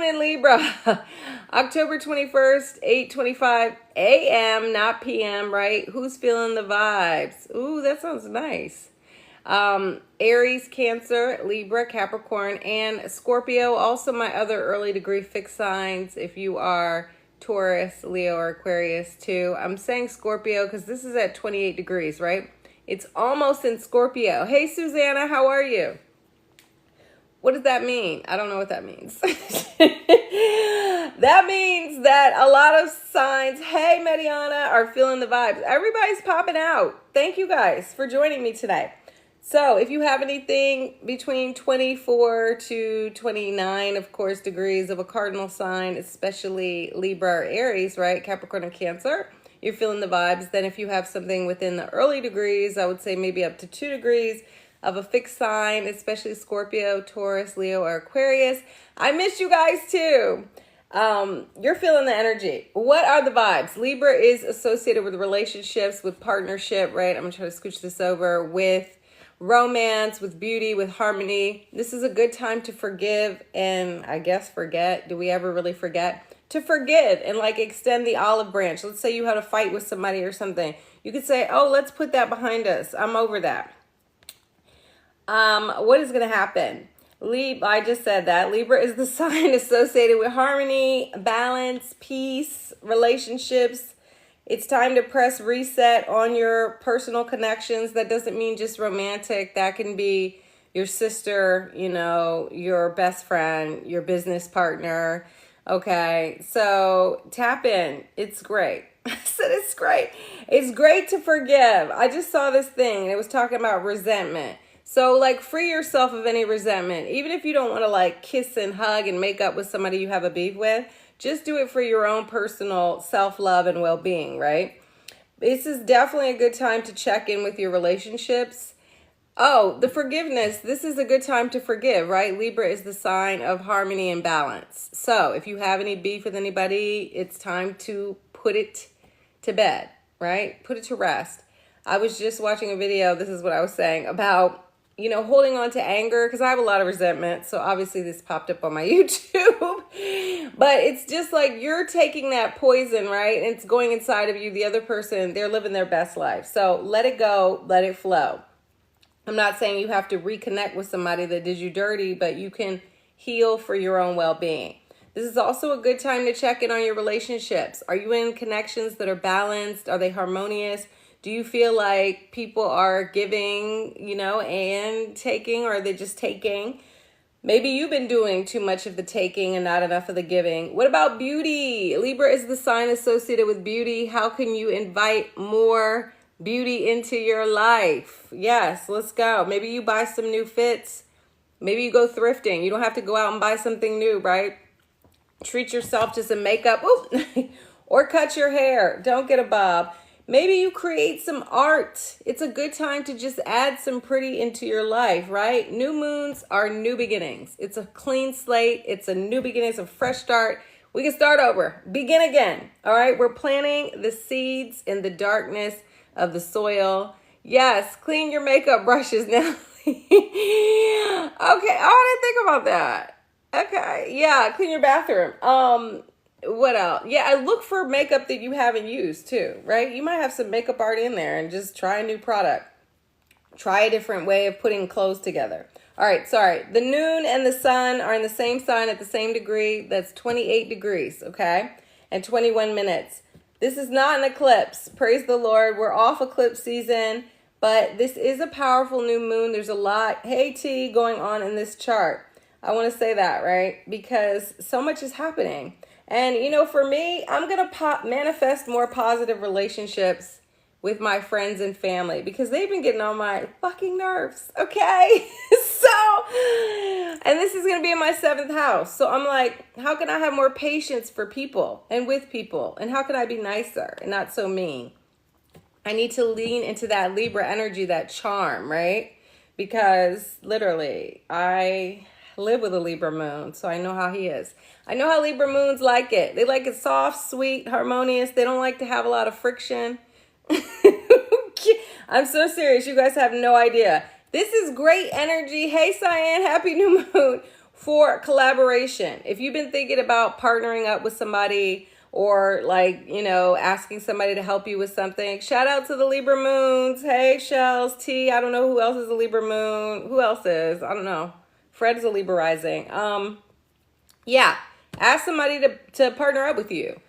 moon in Libra. October 21st, 8:25 a.m., not p.m., right? Who's feeling the vibes? Ooh, that sounds nice. Aries, Cancer, Libra, Capricorn, and Scorpio. Also my other early degree fixed signs if you are Taurus, Leo, or Aquarius too. I'm saying Scorpio because this is at 28 degrees, right? It's almost in Scorpio. Hey, Susanna, how are you? What does that mean? I don't know what that means. That means that a lot of signs, hey, Mediana, are feeling the vibes. Everybody's popping out. Thank you guys for joining me today. So if you have anything between 24 to 29, of course, degrees of a cardinal sign, especially Libra or Aries, right? Capricorn and Cancer, you're feeling the vibes. Then if you have something within the early degrees, I would say maybe up to 2 degrees of a fixed sign, especially Scorpio, Taurus, Leo, or Aquarius. I miss you guys too. You're feeling the energy. What are the vibes? Libra is associated with relationships, with partnership, right? I'm gonna try to scooch this over, with romance, with beauty, with harmony. This is a good time to forgive and I guess forget. Do we ever really forget? To forgive and like extend the olive branch. Let's say you had a fight with somebody or something. You could say, oh, let's put that behind us. I'm over that. What is going to happen? I just said that. Libra is the sign associated with harmony, balance, peace, relationships. It's time to press reset on your personal connections. That doesn't mean just romantic. That can be your sister, you know, your best friend, your business partner. Okay, so tap in. It's great. I said it's great. It's great to forgive. I just saw this thing and it was talking about resentment. So like free yourself of any resentment. Even if you don't want to like kiss and hug and make up with somebody you have a beef with, just do it for your own personal self-love and well-being, right? This is definitely a good time to check in with your relationships. Oh, the forgiveness. This is a good time to forgive, right? Libra is the sign of harmony and balance. So if you have any beef with anybody, it's time to put it to bed, right? Put it to rest. I was just watching a video. This is what I was saying about, you know, holding on to anger, because I have a lot of resentment. So obviously this popped up on my YouTube. But it's just like you're taking that poison, right? And it's going inside of you. The other person, they're living their best life. So let it go. Let it flow. I'm not saying you have to reconnect with somebody that did you dirty, but you can heal for your own well-being. This is also a good time to check in on your relationships. Are you in connections that are balanced? Are they harmonious? Do you feel like people are giving, you know, and taking, or are they just taking? Maybe you've been doing too much of the taking and not enough of the giving. What about beauty? Libra is the sign associated with beauty. How can you invite more beauty into your life? Yes, let's go. Maybe you buy some new fits. Maybe you go thrifting. You don't have to go out and buy something new, right? Treat yourself to some makeup. Or cut your hair. Don't get a bob. Maybe you create some art. It's a good time to just add some pretty into your life, right? New moons are new beginnings. It's a clean slate. It's a new beginning. It's a fresh start. We can start over. Begin again. All right? We're planting the seeds in the darkness of the soil. Yes, clean your makeup brushes now. Okay, I didn't think about that. Okay, yeah, clean your bathroom. What else? Yeah, I look for makeup that you haven't used too, right? You might have some makeup art in there and just try a new product. Try a different way of putting clothes together. All right, sorry. The moon and the sun are in the same sign at the same degree. That's 28 degrees, okay? And 21 minutes. This is not an eclipse. Praise the Lord. We're off eclipse season, but this is a powerful new moon. There's a lot, hey T, going on in this chart. I want to say that, right? Because so much is happening. And, you know, for me, I'm going to manifest more positive relationships with my friends and family because they've been getting on my fucking nerves, okay? And this is going to be in my 7th house. So I'm like, how can I have more patience for people and with people? And how can I be nicer and not so mean? I need to lean into that Libra energy, that charm, right? Because literally, I live with a Libra moon, so I know how he is. I know how Libra moons like it. They like it soft, sweet, harmonious. They don't like to have a lot of friction. I'm so serious. You guys have no idea. This is great energy. Hey, Cyan, happy new moon. for collaboration. If you've been thinking about partnering up with somebody or like, you know, asking somebody to help you with something, shout out to the Libra moons. Hey, Shells, T, I don't know who else is a Libra moon. Who else is? I don't know. Fred is a Libra rising. Yeah, ask somebody to partner up with you.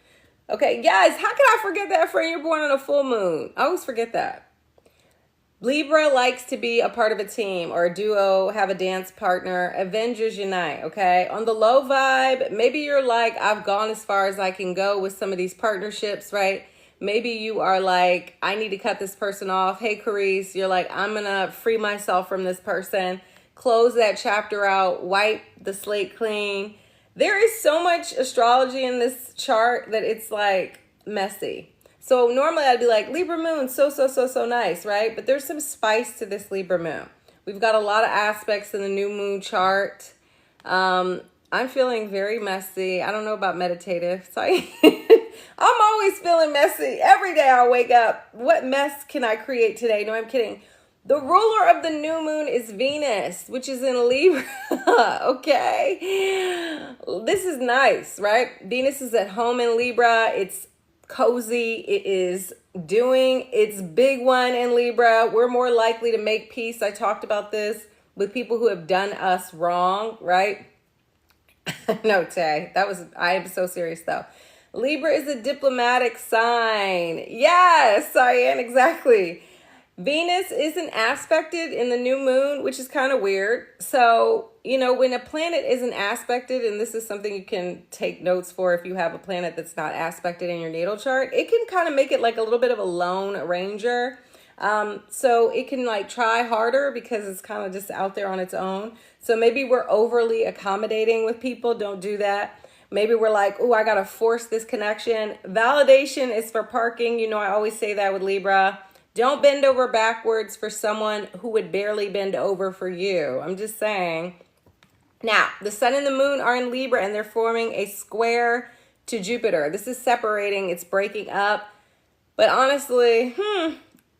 Okay, guys, how can I forget that friend you're born on a full moon? I always forget that. Libra likes to be a part of a team or a duo, have a dance partner, Avengers unite, okay? On the low vibe, maybe you're like, I've gone as far as I can go with some of these partnerships, right? Maybe you are like, I need to cut this person off. Hey, Carice, you're like, I'm gonna free myself from this person, close that chapter out, wipe the slate clean. There is so much astrology in this chart that it's like messy. So normally I'd be like, Libra moon, so nice, right? But there's some spice to this Libra moon. We've got a lot of aspects in the new moon chart. I'm feeling very messy. I don't know about meditative. So I'm always feeling messy. Every day I wake up. What mess can I create today? No, I'm kidding. The ruler of the new moon is Venus, which is in Libra. Okay. This is nice, right? Venus is at home in Libra. It's cozy. It is doing its big one in Libra. We're more likely to make peace. I talked about this with people who have done us wrong, right? No, Tay, I am so serious though. Libra is a diplomatic sign. Yes, Cyan, exactly. Venus isn't aspected in the new moon, which is kind of weird. So, you know, when a planet isn't aspected, and this is something you can take notes for if you have a planet that's not aspected in your natal chart, it can kind of make it like a little bit of a lone ranger. So it can like try harder because it's kind of just out there on its own. So maybe we're overly accommodating with people. Don't do that. Maybe we're like, oh, I got to force this connection. Validation is for parking. You know, I always say that with Libra. Don't bend over backwards for someone who would barely bend over for you. I'm just saying. Now, the sun and the moon are in Libra and they're forming a square to Jupiter. This is separating. It's breaking up. But honestly,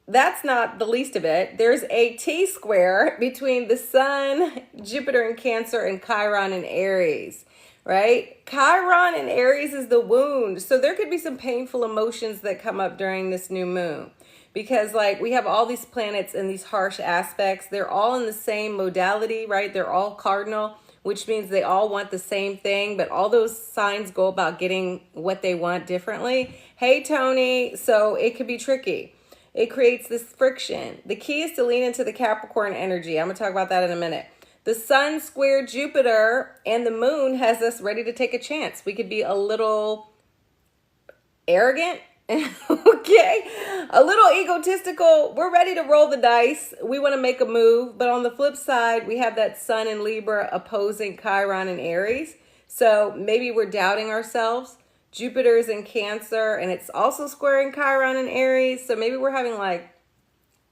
that's not the least of it. There's a T-square between the sun, Jupiter in Cancer, and Chiron in Aries, right? Chiron in Aries is the wound. So there could be some painful emotions that come up during this new moon. Because like we have all these planets in these harsh aspects. They're all in the same modality, right? They're all cardinal, which means they all want the same thing. But all those signs go about getting what they want differently. Hey, Tony. So it could be tricky. It creates this friction. The key is to lean into the Capricorn energy. I'm going to talk about that in a minute. The sun square Jupiter and the moon has us ready to take a chance. We could be a little arrogant. Okay, a little egotistical. We're ready to roll the dice. We want to make a move. But on the flip side, we have that sun in Libra opposing Chiron and Aries. So maybe we're doubting ourselves. Jupiter is in Cancer and it's also squaring Chiron and Aries. So maybe we're having like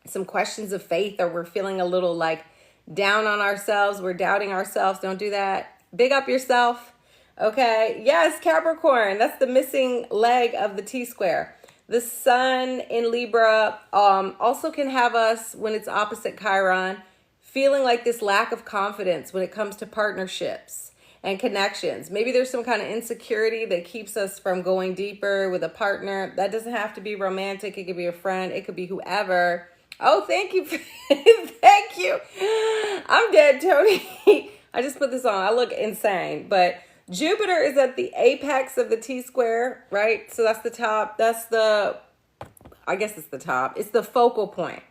some questions of faith, or we're feeling a little like down on ourselves. We're doubting ourselves. Don't do that. Big up yourself. Okay, yes, Capricorn, that's the missing leg of the T-square. The sun in Libra also can have us, when it's opposite Chiron, feeling like this lack of confidence when it comes to partnerships and connections. Maybe there's some kind of insecurity that keeps us from going deeper with a partner. That doesn't have to be romantic. It could be a friend. It could be whoever. Oh, thank you. Thank you. I'm dead, Tony. I just put this on. I look insane, but Jupiter is at the apex of the T-square, right? So that's the top. That's I guess it's the top. It's the focal point.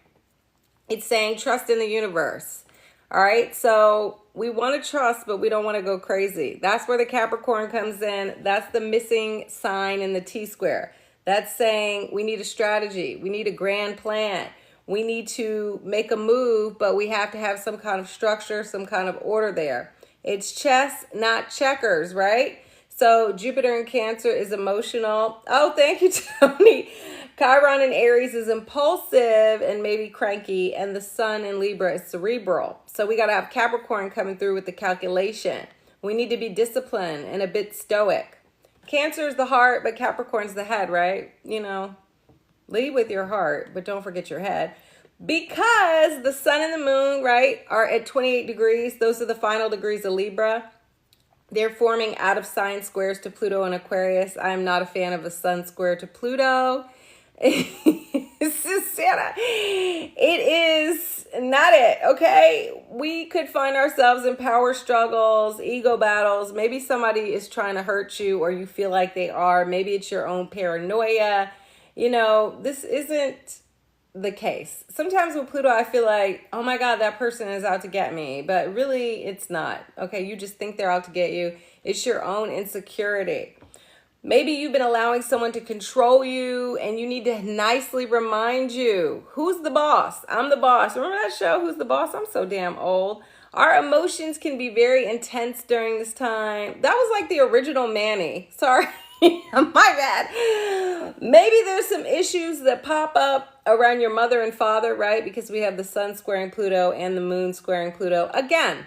It's saying trust in the universe. All right. So we want to trust, but we don't want to go crazy. That's where the Capricorn comes in. That's the missing sign in the T-square. That's saying we need a strategy. We need a grand plan. We need to make a move, but we have to have some kind of structure, some kind of order there. It's chess, not checkers, right? So Jupiter in Cancer is emotional. Oh, thank you, Tony. Chiron in Aries is impulsive and maybe cranky. And the sun in Libra is cerebral. So we got to have Capricorn coming through with the calculation. We need to be disciplined and a bit stoic. Cancer is the heart, but Capricorn's the head, right? You know, lead with your heart, but don't forget your head. Because the sun and the moon, right, are at 28 degrees. Those are the final degrees of Libra. They're forming out of sign squares to Pluto and Aquarius. I am not a fan of a sun square to Pluto. It's just Santa. It is not it, okay? We could find ourselves in power struggles, ego battles. Maybe somebody is trying to hurt you or you feel like they are. Maybe it's your own paranoia. You know, this isn't the case. Sometimes with Pluto, I feel like, oh my God, that person is out to get me. But really, it's not. Okay, you just think they're out to get you. It's your own insecurity. Maybe you've been allowing someone to control you and you need to nicely remind you, who's the boss? I'm the boss. Remember that show, Who's the Boss? I'm so damn old. Our emotions can be very intense during this time. That was like the original Manny. Sorry, my bad. Maybe there's some issues that pop up around your mother and father, right? Because we have the sun squaring Pluto and the moon squaring Pluto. Again,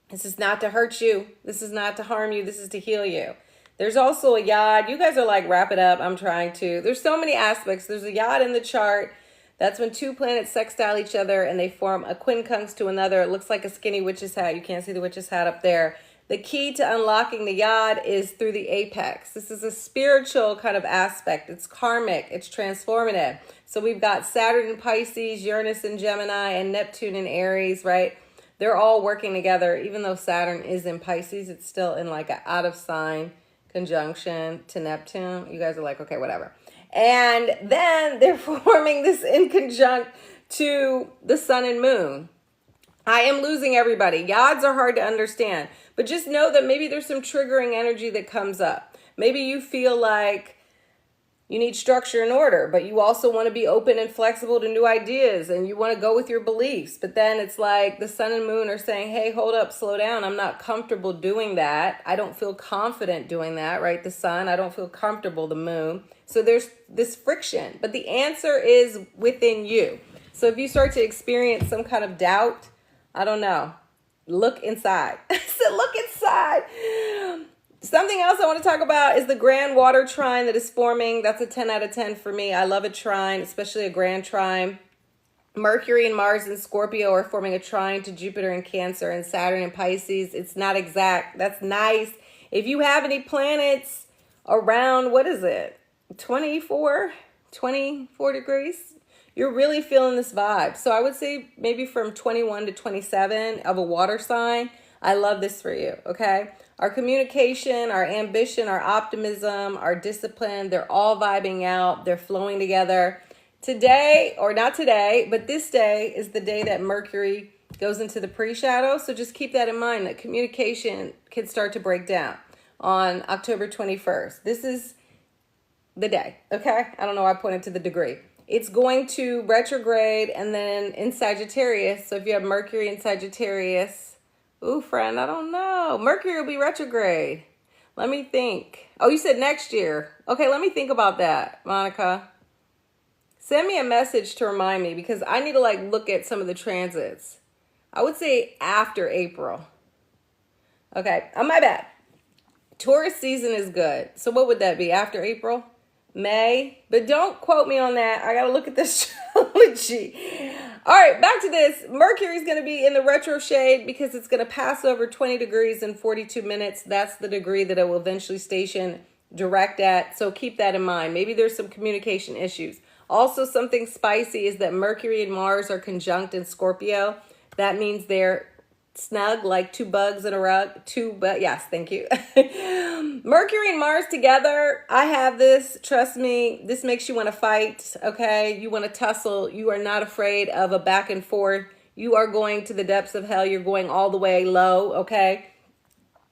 this is not to hurt you. This is not to harm you. This is to heal you. There's also a yod. You guys are like, wrap it up. I'm trying to. There's so many aspects. There's a yod in the chart. That's when two planets sextile each other and they form a quincunx to another. It looks like a skinny witch's hat. You can't see the witch's hat up there. The key to unlocking the yod is through the apex. This is a spiritual kind of aspect. It's karmic. It's transformative. So we've got Saturn in Pisces, Uranus in Gemini, and Neptune in Aries, right? They're all working together. Even though Saturn is in Pisces, it's still in like an out of sign conjunction to Neptune. You guys are like, okay, whatever. And then they're forming this in conjunct to the sun and moon. I am losing everybody. Yods are hard to understand, but just know that maybe there's some triggering energy that comes up. Maybe you feel like you need structure and order, but you also want to be open and flexible to new ideas and you want to go with your beliefs. But then it's like the sun and moon are saying, hey, hold up, slow down. I'm not comfortable doing that. I don't feel confident doing that, right? The sun, I don't feel comfortable, the moon. So there's this friction, but the answer is within you. So if you start to experience some kind of doubt, I don't know, look inside. I said, look inside. Something else I want to talk about is the grand water trine that is forming. That's a 10 out of 10 for me. I love a trine, especially a grand trine. Mercury and Mars in Scorpio are forming a trine to Jupiter in Cancer and Saturn in Pisces. It's not exact. That's nice. If you have any planets around, what is it? 24 degrees? You're really feeling this vibe. So I would say maybe from 21 to 27 of a water sign. I love this for you, okay? Our communication, our ambition, our optimism, our discipline, they're all vibing out. They're flowing together. Today, or not today, but this day is the day that Mercury goes into the pre-shadow. So just keep that in mind, that communication can start to break down on October 21st. This is the day, okay? I don't know why I pointed to the degree. It's going to retrograde and then in Sagittarius. So if you have Mercury in Sagittarius, ooh, friend, I don't know. Mercury will be retrograde. Let me think. Oh, you said next year. Okay, let me think about that, Monica. Send me a message to remind me because I need to like look at some of the transits. I would say after April. Okay, my bad. Taurus season is good. So what would that be? After April? May? But don't quote me on that. I got to look at the astrology. All right, back to this. Mercury is going to be in the retro shade because it's going to pass over 20 degrees in 42 minutes. That's the degree that it will eventually station direct at. So keep that in mind. Maybe there's some communication issues. Also, something spicy is that Mercury and Mars are conjunct in Scorpio. That means they're snug, like two bugs in a rug. Yes, thank you. Mercury and Mars together. I have this. Trust me, this makes you want to fight, okay? You want to tussle. You are not afraid of a back and forth. You are going to the depths of hell. You're going all the way low, okay?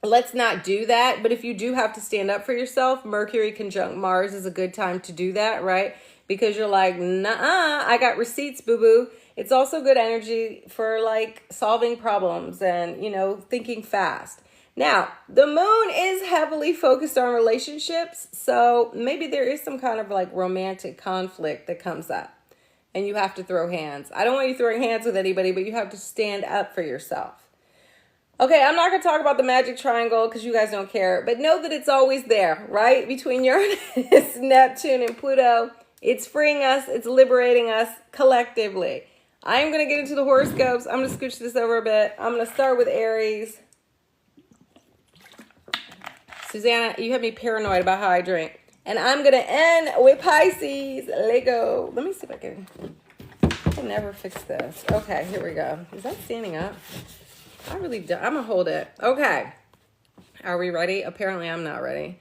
Let's not do that. But if you do have to stand up for yourself, Mercury conjunct Mars is a good time to do that, right? Because you're like, nah, I got receipts, boo-boo. It's also good energy for like solving problems and, you know, thinking fast. Now, the moon is heavily focused on relationships. So maybe there is some kind of like romantic conflict that comes up and you have to throw hands. I don't want you throwing hands with anybody, but you have to stand up for yourself. Okay, I'm not going to talk about the magic triangle because you guys don't care, but know that it's always there, right? Between Uranus, Neptune, and Pluto. It's freeing us. It's liberating us collectively. I am going to get into the horoscopes. I'm going to scooch this over a bit. I'm going to start with Aries. Susanna, you have me paranoid about how I drink. And I'm going to end with Pisces. Lego. Let me see if I can never fix this. Okay, here we go. Is that standing up? I really don't. I'm going to hold it. Okay. Are we ready? Apparently I'm not ready.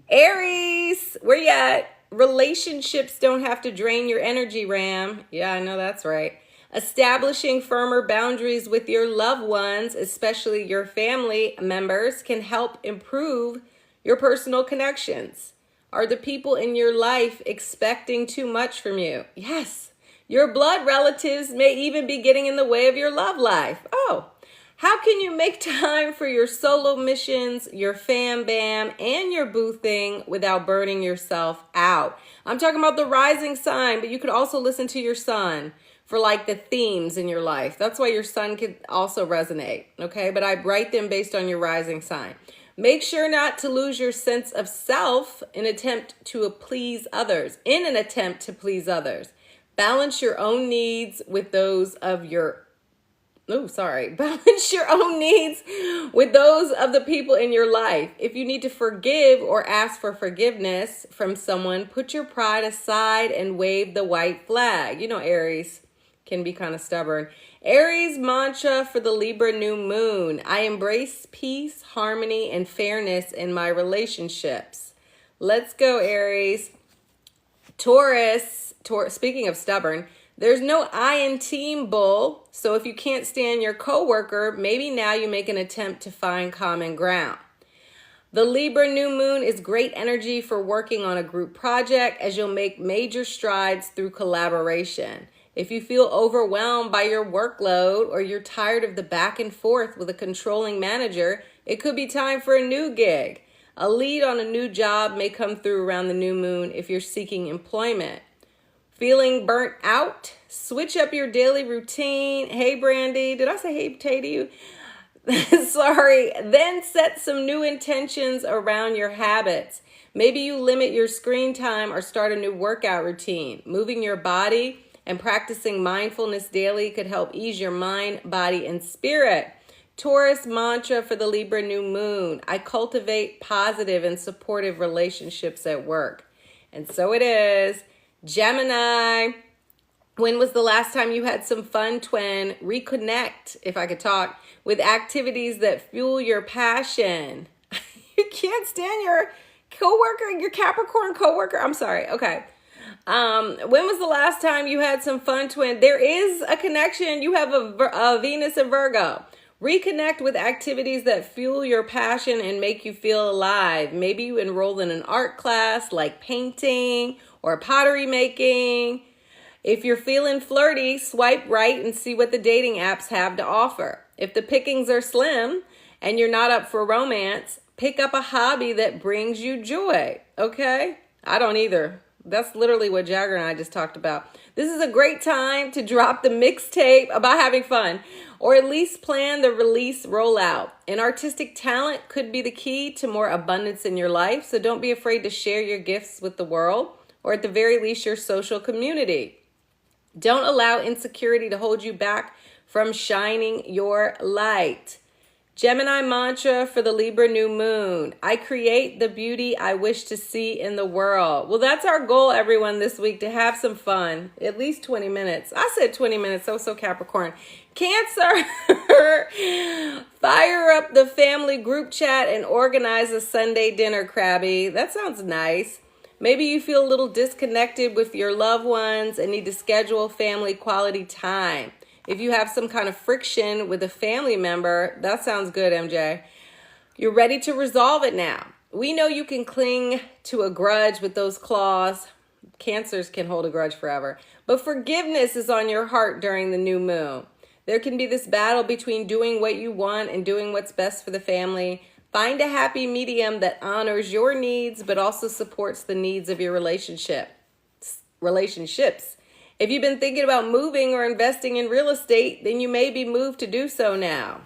Aries, where you at? Relationships don't have to drain your energy, Ram. Yeah, I know that's right. Establishing firmer boundaries with your loved ones, especially your family members, can help improve your personal connections. Are the people in your life expecting too much from you? Yes. Your blood relatives may even be getting in the way of your love life. Oh, how can you make time for your solo missions, your fam bam, and your boo thing without burning yourself out? I'm talking about the rising sign, but you could also listen to your sun for like the themes in your life. That's why your sun could also resonate, okay? But I write them based on your rising sign. Make sure not to lose your sense of self in an attempt to please others. Balance your own needs with those of your balance your own needs with those of the people in your life. If you need to forgive or ask for forgiveness from someone, put your pride aside and wave the white flag. You know, Aries can be kind of stubborn. Aries mantra for the Libra new moon. I embrace peace, harmony, and fairness in my relationships. Let's go, Aries. Taurus, speaking of stubborn, there's no I in team, bull. So if you can't stand your coworker, maybe now you make an attempt to find common ground. The Libra new moon is great energy for working on a group project, as you'll make major strides through collaboration. If you feel overwhelmed by your workload or you're tired of the back and forth with a controlling manager, it could be time for a new gig. A lead on a new job may come through around the new moon if you're seeking employment. Feeling burnt out? Switch up your daily routine. Hey, Brandy. Did I say hey to you? Sorry. Then set some new intentions around your habits. Maybe you limit your screen time or start a new workout routine. Moving your body and practicing mindfulness daily could help ease your mind, body, and spirit. Taurus mantra for the Libra new moon. I cultivate positive and supportive relationships at work. And so it is. Gemini, when was the last time you had some fun, twin? Reconnect, if I could talk, with activities that fuel your passion. You can't stand your coworker, your Capricorn coworker. I'm sorry. Okay. When was the last time you had some fun, twin? There is a connection. You have a Venus and Virgo. Reconnect with activities that fuel your passion and make you feel alive. Maybe you enroll in an art class like painting or pottery making. If you're feeling flirty, swipe right and see what the dating apps have to offer. If the pickings are slim and you're not up for romance, pick up a hobby that brings you joy, okay? I don't either. That's literally what Jagger and I just talked about. This is a great time to drop the mixtape about having fun, or at least plan the release rollout. An artistic talent could be the key to more abundance in your life, so don't be afraid to share your gifts with the world, or at the very least your social community. Don't allow insecurity to hold you back from shining your light. Gemini mantra for the Libra new moon. I create the beauty I wish to see in the world. Well, that's our goal, everyone, this week, to have some fun. At least 20 minutes. I said 20 minutes, so Capricorn. Cancer, fire up the family group chat and organize a Sunday dinner, Crabby. That sounds nice. Maybe you feel a little disconnected with your loved ones and need to schedule family quality time. If you have some kind of friction with a family member, that sounds good, MJ. You're ready to resolve it now. We know you can cling to a grudge with those claws. Cancers can hold a grudge forever. But forgiveness is on your heart during the new moon. There can be this battle between doing what you want and doing what's best for the family. Find a happy medium that honors your needs but also supports the needs of your relationships. If you've been thinking about moving or investing in real estate, then you may be moved to do so now.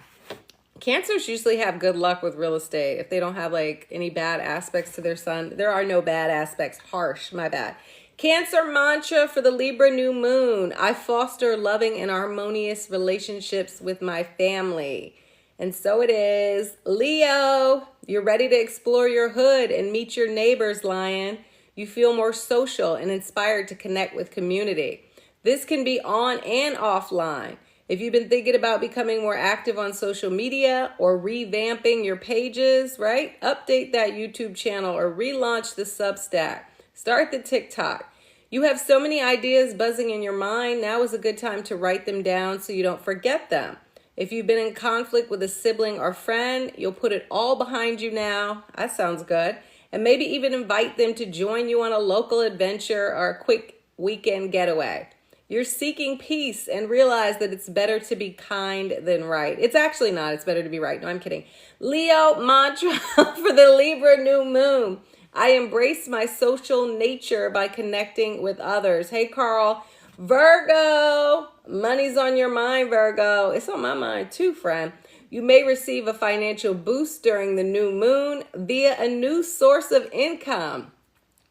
Cancers usually have good luck with real estate if they don't have like any bad aspects to their sun. There are no bad aspects. Harsh, my bad. Cancer mantra for the Libra new moon. I foster loving and harmonious relationships with my family. And so it is. Leo, You're ready to explore your hood and meet your neighbors, Lion. You feel more social and inspired to connect with community. This can be on and offline. If you've been thinking about becoming more active on social media or revamping your pages, right? Update that YouTube channel or relaunch the Substack. Start the TikTok. You have so many ideas buzzing in your mind. Now is a good time to write them down so you don't forget them. If you've been in conflict with a sibling or friend, you'll put it all behind you now. That sounds good. And maybe even invite them to join you on a local adventure or a quick weekend getaway. You're seeking peace and realize that it's better to be kind than right. It's actually not. It's better to be right. No, I'm kidding. Leo mantra for the Libra new moon. I embrace my social nature by connecting with others. Hey, Carl. Virgo. Money's on your mind, Virgo. It's on my mind too, friend. You may receive a financial boost during the new moon via a new source of income.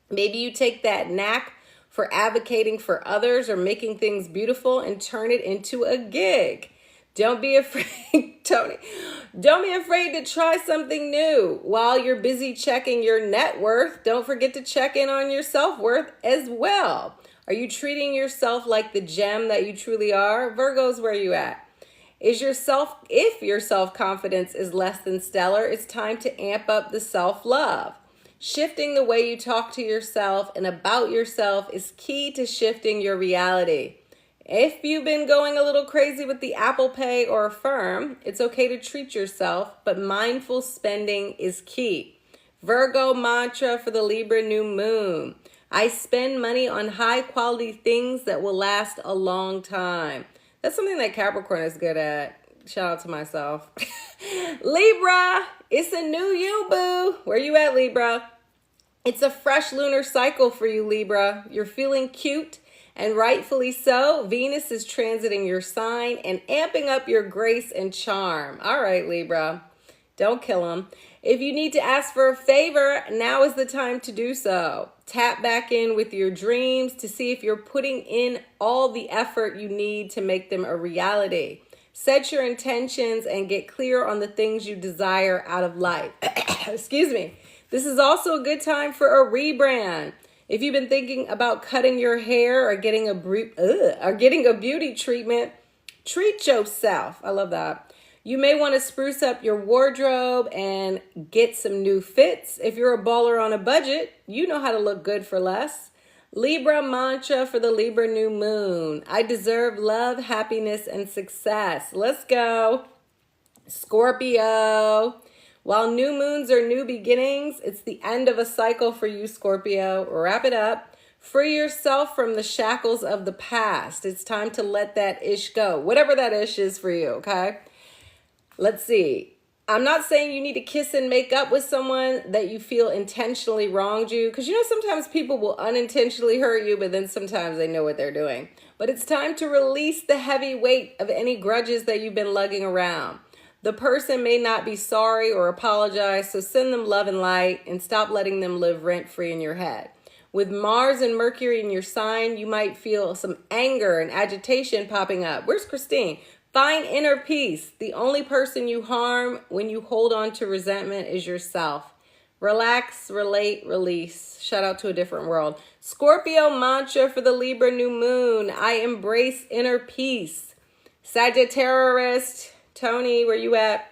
Maybe you take that knack for advocating for others or making things beautiful and turn it into a gig. Don't be afraid, Tony. Don't be afraid to try something new. While you're busy checking your net worth, don't forget to check in on your self-worth as well. Are you treating yourself like the gem that you truly are? Virgo's, where you at? If your self-confidence is less than stellar, it's time to amp up the self-love. Shifting the way you talk to yourself and about yourself is key to shifting your reality. If you've been going a little crazy with the Apple Pay or Affirm, it's okay to treat yourself, but mindful spending is key. Virgo mantra for the Libra new moon. I spend money on high quality things that will last a long time. That's something that Capricorn is good at. Shout out to myself. Libra, it's a new you, boo. Where you at, Libra? It's a fresh lunar cycle for you, Libra. You're feeling cute, and rightfully so. Venus is transiting your sign and amping up your grace and charm. All right, Libra. Don't kill them. If you need to ask for a favor, now is the time to do so. Tap back in with your dreams to see if you're putting in all the effort you need to make them a reality. Set your intentions and get clear on the things you desire out of life. Excuse me. This is also a good time for a rebrand. If you've been thinking about cutting your hair or getting a beauty treatment, treat yourself. I love that. You may want to spruce up your wardrobe and get some new fits. If you're a baller on a budget, you know how to look good for less. Libra mantra for the Libra new moon. I deserve love, happiness, and success. Let's go. Scorpio. While new moons are new beginnings, it's the end of a cycle for you, Scorpio. Wrap it up. Free yourself from the shackles of the past. It's time to let that ish go. Whatever that ish is for you, okay? Let's see. I'm not saying you need to kiss and make up with someone that you feel intentionally wronged you. Because sometimes people will unintentionally hurt you, but then sometimes they know what they're doing. But it's time to release the heavy weight of any grudges that you've been lugging around. The person may not be sorry or apologize, so send them love and light and stop letting them live rent-free in your head. With Mars and Mercury in your sign, you might feel some anger and agitation popping up. Where's Christine? Find inner peace. The only person you harm when you hold on to resentment is yourself. Relax, relate, release. Shout out to a different world. Scorpio mantra for the Libra new moon. I embrace inner peace. Sagittarius, Tony, where you at?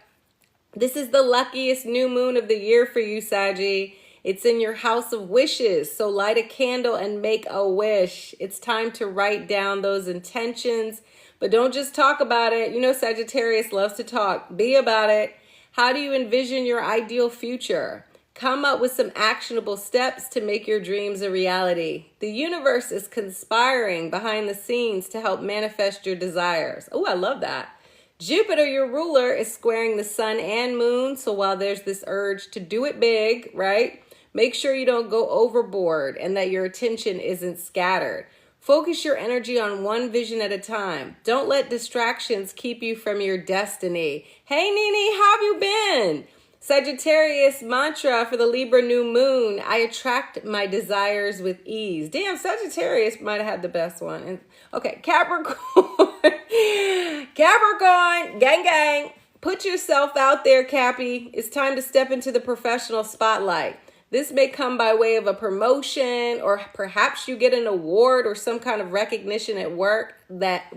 This is the luckiest new moon of the year for you, Saggy. It's in your house of wishes. So light a candle and make a wish. It's time to write down those intentions. But don't just talk about it. Sagittarius loves to talk. Be about it. How do you envision your ideal future? Come up with some actionable steps to make your dreams a reality. The universe is conspiring behind the scenes to help manifest your desires. Oh, I love that. Jupiter, your ruler, is squaring the sun and moon. So while there's this urge to do it big, right? Make sure you don't go overboard and that your attention isn't scattered. Focus your energy on one vision at a time. Don't let distractions keep you from your destiny. Hey, Nene, how have you been? Sagittarius mantra for the Libra new moon. I attract my desires with ease. Damn, Sagittarius might have had the best one. Okay, Capricorn. Capricorn, gang, gang. Put yourself out there, Cappy. It's time to step into the professional spotlight. This may come by way of a promotion, or perhaps you get an award or some kind of recognition at work that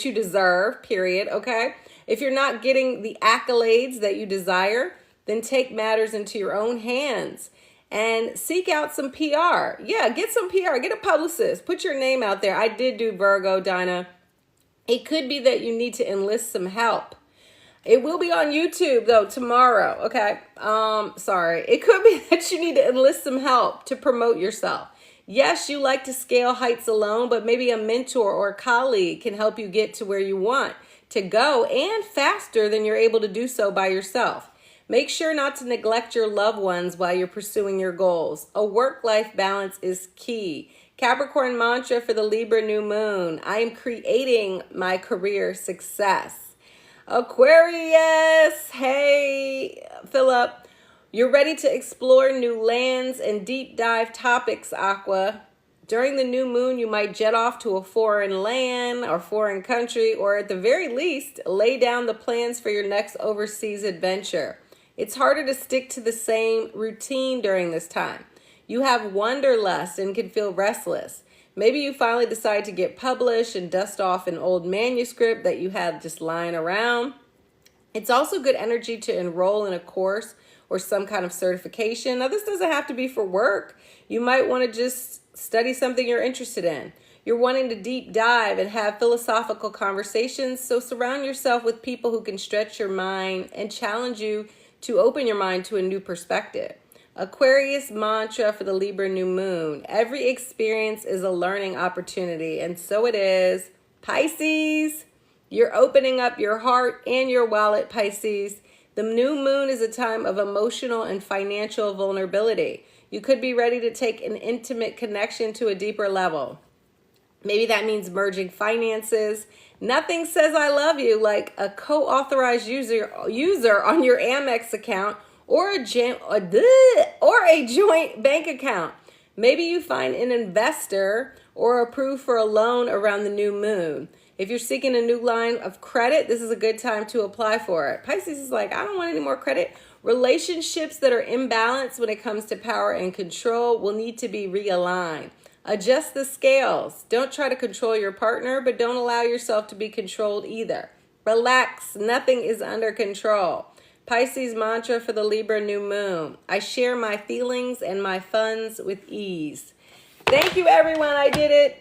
you deserve, period, okay? If you're not getting the accolades that you desire, then take matters into your own hands and seek out some PR. Yeah, get some PR, get a publicist, put your name out there. I did do Virgo, Dinah. It could be that you need to enlist some help. It will be on YouTube though tomorrow, okay? Sorry. It could be that you need to enlist some help to promote yourself. Yes, you like to scale heights alone, but maybe a mentor or a colleague can help you get to where you want to go, and faster than you're able to do so by yourself. Make sure not to neglect your loved ones while you're pursuing your goals. A work-life balance is key. Capricorn mantra for the Libra new moon: I am creating my career success. Aquarius, hey, Philip, you're ready to explore new lands and deep dive topics, Aqua. During the new moon, you might jet off to a foreign land or foreign country, or at the very least, lay down the plans for your next overseas adventure. It's harder to stick to the same routine during this time. You have wanderlust and can feel restless. Maybe you finally decide to get published and dust off an old manuscript that you had just lying around. It's also good energy to enroll in a course or some kind of certification. Now, this doesn't have to be for work. You might want to just study something you're interested in. You're wanting to deep dive and have philosophical conversations, so surround yourself with people who can stretch your mind and challenge you to open your mind to a new perspective. Aquarius mantra for the Libra new moon: every experience is a learning opportunity, and so it is. Pisces, you're opening up your heart and your wallet, Pisces. The new moon is a time of emotional and financial vulnerability. You could be ready to take an intimate connection to a deeper level. Maybe that means merging finances. Nothing says I love you like a co-authorized user on your Amex account, or a joint bank account. Maybe you find an investor or approve for a loan around the new moon. If you're seeking a new line of credit, this is a good time to apply for it. Pisces is like, I don't want any more credit. Relationships that are imbalanced when it comes to power and control will need to be realigned. Adjust the scales. Don't try to control your partner, but don't allow yourself to be controlled either. Relax. Nothing is under control. Pisces mantra for the Libra new moon: I share my feelings and my funds with ease. Thank you, everyone. I did it.